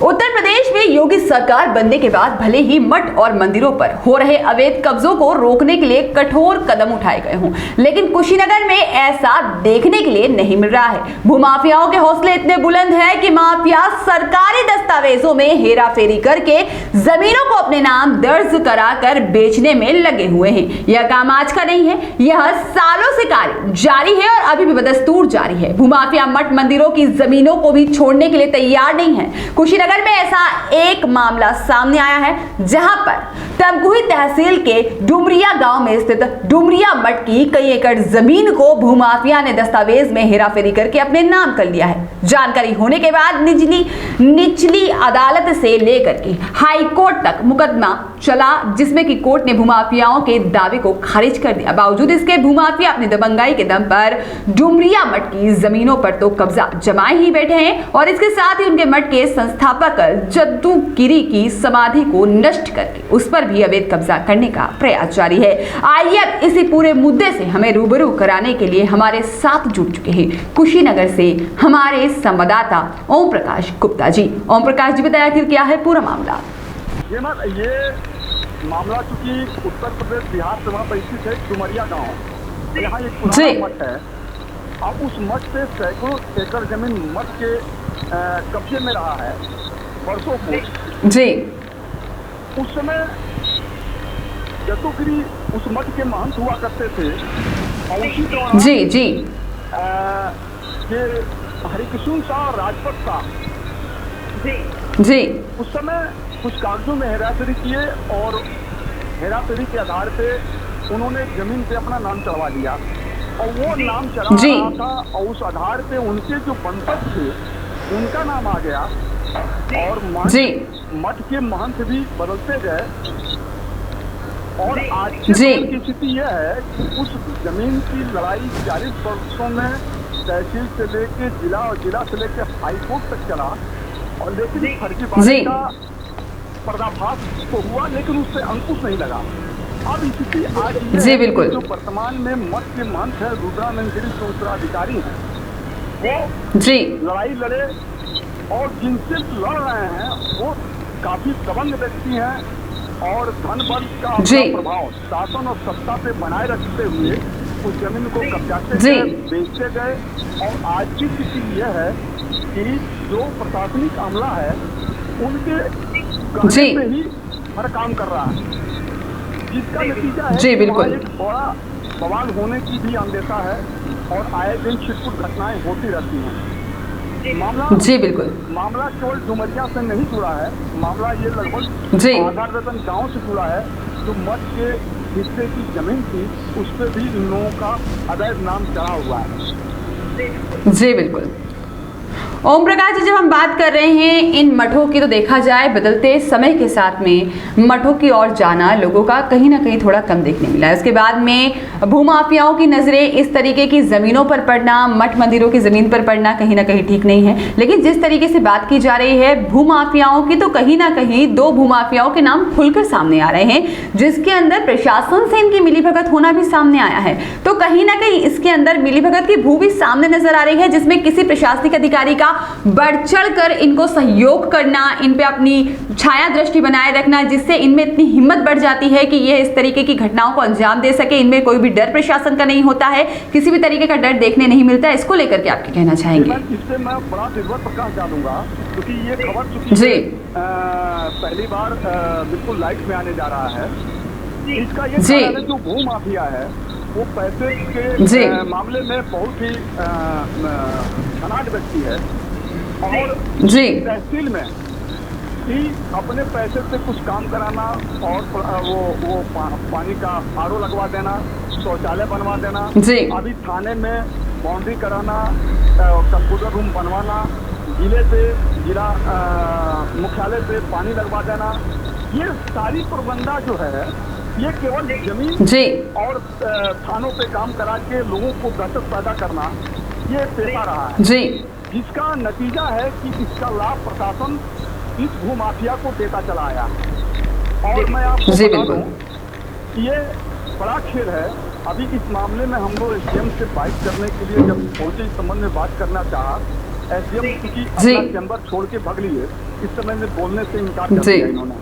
उत्तर प्रदेश में योगी सरकार बनने के बाद भले ही मठ और मंदिरों पर हो रहे अवैध कब्जों को रोकने के लिए कठोर कदम उठाए गए हों, लेकिन कुशीनगर में ऐसा देखने के लिए नहीं मिल रहा है। भूमाफियाओं के हौसले इतने बुलंद हैं कि माफिया सरकारी दस्तावेजों में हेराफेरी करके जमीनों को अपने नाम दर्ज कराकर बेचने में लगे हुए हैं। यह काम आज का नहीं है, यह सालों से कार्य जारी है और अभी भी बदस्तूर जारी है। भूमाफिया मठ मंदिरों की जमीनों को भी छोड़ने के लिए तैयार नहीं है। कुशीनगर में ऐसा एक मामला सामने आया है जहां पर तमकुही तहसील के डुमरिया गांव में स्थित डुमरिया मठ की कई एकड़ जमीन को भूमाफिया ने दस्तावेज में हेराफेरी करके अपने नाम कर लिया है। जानकारी होने के बाद निचली अदालत से लेकर के हाई कोर्ट तक मुकदमा चला, जिसमें कि कोर्ट ने भूमाफियाओं के दावे को खारिज कर दिया। बावजूद इसके भूमाफिया अपनी दबंगाई के दम पर डुमरिया मठ की जमीनों पर तो कब्जा जमाए ही बैठे हैं और इसके साथ ही उनके मठ के संस्थापक जद्दू गिरी की समाधि को नष्ट करके उस पर भी अवैध कब्जा करने का प्रयास जारी है। आइए अब इसी पूरे मुद्दे से हमें रूबरू कराने के लिए हमारे साथ जुड़ चुके हैं कुशीनगर से हमारे संवाददाता ओम प्रकाश गुप्ता जी। ओम प्रकाश जी, बताया आखिर क्या है पूरा मामला? ये मामला चूंकि उत्तर प्रदेश बिहार सीमा पर स्थित है डुमरिया गांव, यहाँ एक पुराना मठ है। अब उस मठ से सैकड़ों एकड़ जमीन मठ के कब्जे में रहा है वर्षों पूर्व जी। उस समय जद्दूगिरी उस मठ के महंत हुआ करते थे और उसी दौरान जी जी ये हरिकृष्ण शाह राजपत शाह जी उस समय कुछ कागजों में हेराफेरी किए और हेराफेरी के आधार पे उन्होंने जमीन पे अपना नाम चढ़वा लिया और वो नाम चढ़ा रहा था और उस आधार पे उनके जो बंधक थे उनका नाम आ गया और मठ के महंत भी बदलते गए। और आज की स्थिति यह है कि उस जमीन की लड़ाई 40 वर्षों में तहसील से लेके जिला और जिला से लेके हाईकोर्ट तक चला और लेकिन फर्जीवाड़े का पर्दाफाश तो हुआ लेकिन उससे अंकुश नहीं लगा। अब स्थिति आज जी बिल्कुल जो वर्तमान में मठ के महंत है रुद्रानंद गिरी के उत्तराधिकारी हैं, वो जी लड़ाई लड़े और जिनसे लड़ रहे हैं वो काफी दबंग व्यक्ति हैं और धन बल का प्रभाव शासन और सत्ता पे बनाए रखते हुए उस जमीन को कब्जाते गए, बेचते गए। और आज की स्थिति यह है कि जो प्रशासनिक अमला है उनके कहने पे ही हर काम कर रहा है, जिसका नतीजा है जी बिल्कुल एक बड़ा बवाल होने की भी अंदेशा है और आए दिन छिटपुट घटनाएं होती रहती हैं। जी बिल्कुल मामला केवल डुमरिया से नहीं जुड़ा है, मामला ये लगभग आधार वेतन गाँव से जुड़ा है। जो मठ के हिस्से की जमीन थी उस पर भी इन लोगों का अवैध नाम चढ़ा हुआ है। जी बिल्कुल। ओम प्रकाश जी, जब हम बात कर रहे हैं इन मठों की तो देखा जाए बदलते समय के साथ में मठों की ओर जाना लोगों का कहीं ना कहीं थोड़ा कम देखने मिला है। उसके बाद में भूमाफियाओं की नज़रें इस तरीके की ज़मीनों पर पड़ना, मठ मंदिरों की ज़मीन पर पड़ना कहीं ना कहीं ठीक नहीं है। लेकिन जिस तरीके से बात की जा रही है भूमाफियाओं की, तो कहीं ना कहीं दो भूमाफियाओं के नाम खुलकर सामने आ रहे हैं, जिसके अंदर प्रशासन से इनकी मिलीभगत होना भी सामने आया है। तो कहीं ना कहीं इसके अंदर मिलीभगत की भू भी सामने नजर आ रही है, जिसमें किसी प्रशासनिक अधिकारी का बढ़ चढ़ कर इनको सहयोग करना, इन पे अपनी छाया दृष्टि बनाए रखना, जिससे इनमें इतनी हिम्मत बढ़ जाती है कि ये इस तरीके की घटनाओं को अंजाम दे सके। इनमें कोई भी डर प्रशासन का नहीं होता है, किसी भी तरीके का डर देखने नहीं मिलता है। इसको लेकर के आप क्या कहना चाहेंगे? इससे मैं बड़ा विद्वत प्रकाश डालूंगा क्योंकि ये खबर चुकी पहली बार बिल्कुल लाइट में आने जा रहा है। इसका ये जो भू माफिया है वो पैसे के मामले में बहुत ही धनाढ्य व्यक्ति है और तहसील में ही अपने पैसे से कुछ काम कराना और वो पानी का आरओ लगवा देना, शौचालय बनवा देना, अभी थाने में बाउंड्री कराना, कंप्यूटर रूम बनवाना, जिला मुख्यालय से पानी लगवा देना, ये सारी प्रबंधा जो है ये केवल जमीन और थानों पे काम करा के लोगों को दहशत पैदा करना ये पेशा रहा है, जिसका नतीजा है कि इसका लाभ प्रशासन इस भूमाफिया को देता चला आया। और मैं आपको बता दूं ये बड़ा खेल है। अभी इस मामले में हम लोग एसडीएम से बात करने के लिए जब पहुंचे, इस संबंध में बात करना चाहा, एसडीएम क्योंकि अपना चैम्बर छोड़ के भाग लिए इस समय में बोलने से इनकार कर दिया इन्होंने।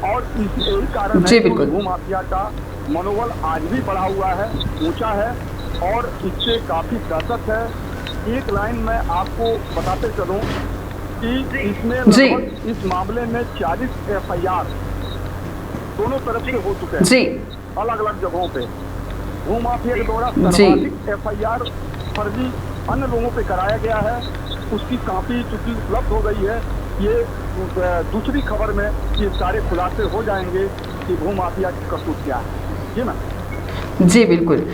और यही कारण है कि भूमाफिया का मनोबल आज भी बढ़ा हुआ है, ऊंचा है और इससे काफी दहशत है। एक लाइन में आपको बताते चलूं कि इसमें लगभग इस मामले में 40 FIR दोनों तरफ से हो चुके हैं अलग अलग जगहों पे। भूमाफिया के द्वारा सर्वाधिक FIR फर्जी अन्य लोगों पे कराया गया है, उसकी काफी चूंकि उपलब्ध हो गई है। ये दूसरी खबर में ये सारे खुलासे हो जाएंगे कि भूमाफिया की करतूत क्या है। जी मैम। जी बिल्कुल।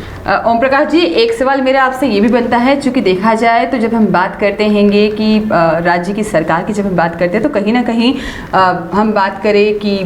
ओम प्रकाश जी, एक सवाल मेरा आपसे ये भी बनता है, चूंकि देखा जाए तो जब हम बात करते हैंगे कि राज्य की सरकार की जब हम बात करते हैं तो कहीं ना कहीं हम बात करें कि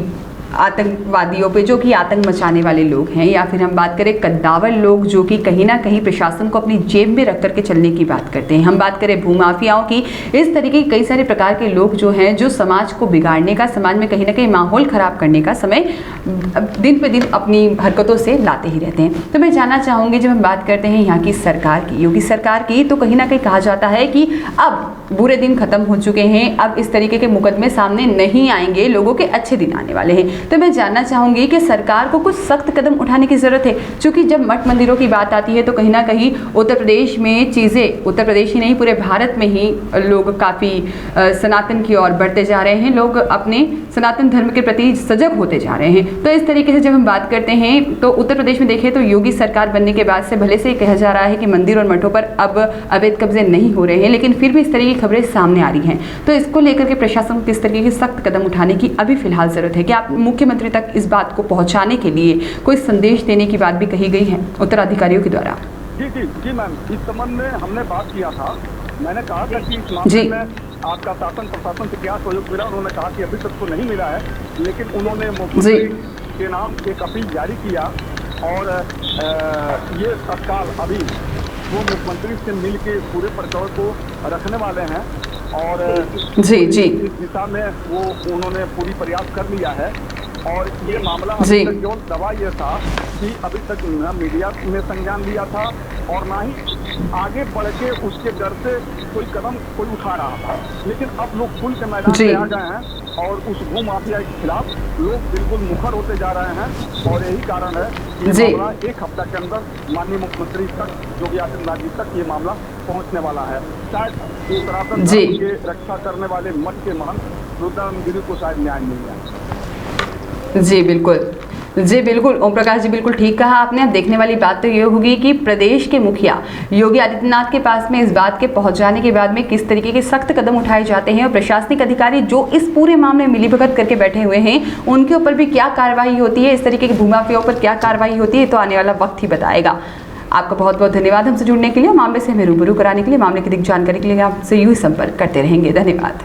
आतंकवादियों पे जो कि आतंक मचाने वाले लोग हैं, या फिर हम बात करें कद्दावर लोग जो कि कहीं ना कहीं प्रशासन को अपनी जेब में रख करके चलने की बात करते हैं, हम बात करें भूमाफियाओं की, इस तरीके के कई सारे प्रकार के लोग जो हैं जो समाज को बिगाड़ने का, समाज में कहीं ना कहीं माहौल ख़राब करने का समय दिन पे दिन अपनी हरकतों से लाते ही रहते हैं। तो मैं जानना चाहूँगी, जब हम बात करते हैं यहाँ की सरकार की, योगी सरकार की, तो कहीं ना कहीं कहा जाता है कि अब बुरे दिन खत्म हो चुके हैं, अब इस तरीके के मुकदमे सामने नहीं आएंगे, लोगों के अच्छे दिन आने वाले हैं। तो मैं जानना चाहूंगी कि सरकार को कुछ सख्त कदम उठाने की जरूरत है, क्योंकि जब मठ मंदिरों की बात आती है तो कहीं ना कहीं उत्तर प्रदेश में चीज़ें, उत्तर प्रदेश ही नहीं पूरे भारत में ही लोग काफ़ी सनातन की ओर बढ़ते जा रहे हैं, लोग अपने सनातन धर्म के प्रति सजग होते जा रहे हैं। तो इस तरीके से जब हम बात करते हैं तो उत्तर प्रदेश में देखें तो योगी सरकार बनने के बाद से भले से कहा जा रहा है कि मंदिर और मठों पर अब अवैध कब्जे नहीं हो रहे हैं, लेकिन फिर भी इस तरह की खबरें सामने आ रही हैं। तो इसको लेकर के प्रशासन को किस तरीके के सख्त कदम उठाने की अभी फिलहाल जरूरत है? क्या मुख्यमंत्री तक इस बात को पहुंचाने के लिए कोई संदेश देने की बात भी कही गई है उत्तराधिकारियों के द्वारा? जी जी जी मैम, इस संबंध में हमने बात किया था। मैंने कहा था कि इस मामले में आपका शासन प्रशासन से क्या सहयोग मिला। उन्होंने कहा कि अभी तक तो नहीं मिला है, लेकिन उन्होंने मुख्यमंत्री के नाम एक अपील जारी किया और ये तत्काल अभी वो मुख्यमंत्री से मिल के पूरे प्रकरण को रखने वाले हैं और इस दिशा में वो उन्होंने पूरी प्रयास कर लिया है। और ये मामला अभी तक जो दवा ये था कि अभी तक न मीडिया में संज्ञान लिया था और ना ही आगे बढ़ के उसके डर से कोई कदम कोई उठा रहा था, लेकिन अब लोग खुल के मैदान में आ गए हैं और उस भूमाफिया के खिलाफ लोग बिल्कुल मुखर होते जा रहे हैं। और यही कारण है ये मामला एक हफ्ता के अंदर माननीय मुख्यमंत्री तक, योगी आदित्यनाथ जी तक ये मामला पहुंचने वाला है। शायद उत्तराखंड के रक्षा करने वाले मठ के महंत रुद्रानंद गिरी को शायद न्याय मिल जाए। जी बिल्कुल ओम प्रकाश जी, बिल्कुल ठीक कहा आपने। अब देखने वाली बात तो ये होगी कि प्रदेश के मुखिया योगी आदित्यनाथ के पास में इस बात के पहुंच जाने के बाद में किस तरीके के सख्त कदम उठाए जाते हैं और प्रशासनिक अधिकारी जो इस पूरे मामले में मिलीभगत करके बैठे हुए हैं उनके ऊपर भी क्या कार्रवाई होती है, इस तरीके के भूमाफियाओं पर क्या कार्रवाई होती है, तो आने वाला वक्त ही बताएगा। आपका बहुत बहुत धन्यवाद हमसे जुड़ने के लिए, मामले से हमें रूबरू कराने के लिए, मामले की अधिक जानकारी के लिए आपसे यूं ही संपर्क करते रहेंगे। धन्यवाद।